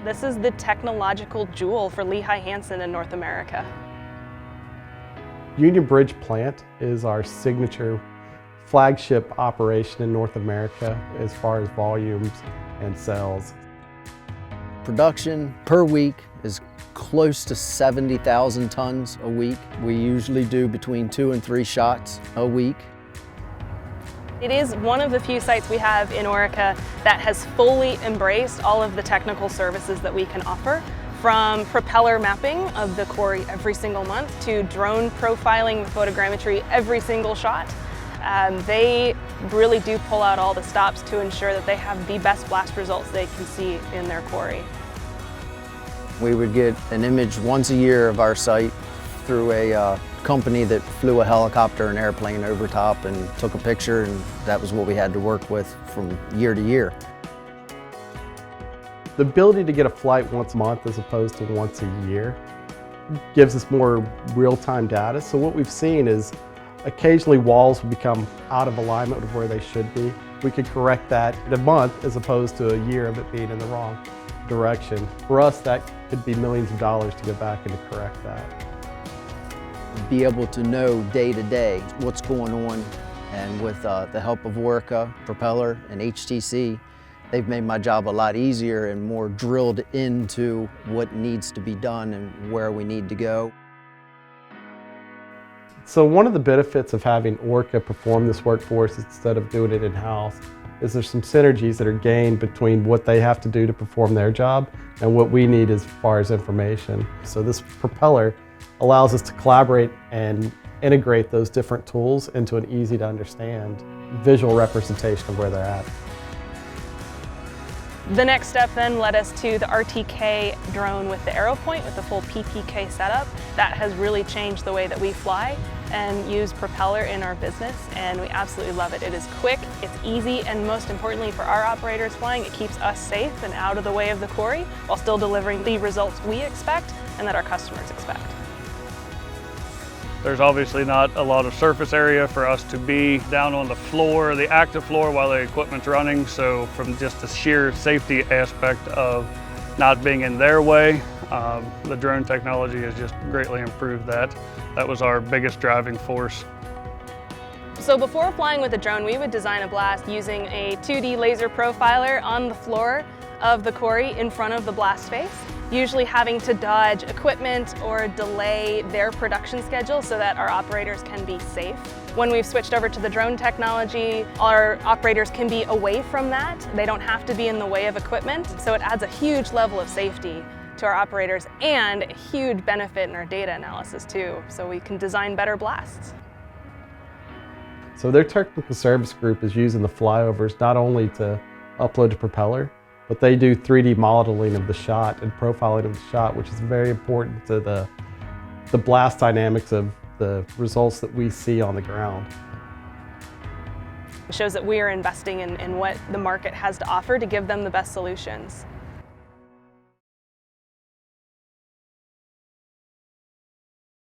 This is the technological jewel for Lehigh-Hanson in North America. Union Bridge plant is our signature flagship operation in North America as far as volumes and sales. Production per week is close to 70,000 tons a week. We usually do between 2 and 3 shots a week. It is one of the few sites we have in Orica that has fully embraced all of the technical services that we can offer, from propeller mapping of the quarry every single month to drone profiling with photogrammetry every single shot. They really do pull out all the stops to ensure that they have the best blast results they can see in their quarry. We would get an image once a year of our site through a company that flew a helicopter and airplane over top and took a picture, and that was what we had to work with from year to year. The ability to get a flight once a month as opposed to once a year gives us more real-time data. So what we've seen is occasionally walls will become out of alignment with where they should be. We could correct that in a month as opposed to a year of it being in the wrong direction. For us, that could be millions of dollars to go back and to correct that. Be able to know day to day what's going on, and with the help of Orica, Propeller, and HTC, they've made my job a lot easier and more drilled into what needs to be done and where we need to go. So one of the benefits of having Orica perform this work for us instead of doing it in-house is there's some synergies that are gained between what they have to do to perform their job and what we need as far as information. So this Propeller allows us to collaborate and integrate those different tools into an easy to understand visual representation of where they're at. The next step then led us to the RTK drone with the arrow point with the full PPK setup. That has really changed the way that we fly and use Propeller in our business, and we absolutely love it. It is quick, it's easy, and most importantly for our operators flying, it keeps us safe and out of the way of the quarry while still delivering the results we expect and that our customers expect. There's obviously not a lot of surface area for us to be down on the floor, the active floor, while the equipment's running. So from just the sheer safety aspect of not being in their way, the drone technology has just greatly improved that. That was our biggest driving force. So before flying with a drone, we would design a blast using a 2D laser profiler on the floor of the quarry in front of the blast face, usually having to dodge equipment or delay their production schedule so that our operators can be safe. When we've switched over to the drone technology, our operators can be away from that. They don't have to be in the way of equipment, so it adds a huge level of safety to our operators and a huge benefit in our data analysis too, so we can design better blasts. So their technical service group is using the flyovers not only to upload to Propeller, but they do 3D modeling of the shot and profiling of the shot, which is very important to the blast dynamics of the results that we see on the ground. It shows that we are investing in what the market has to offer to give them the best solutions.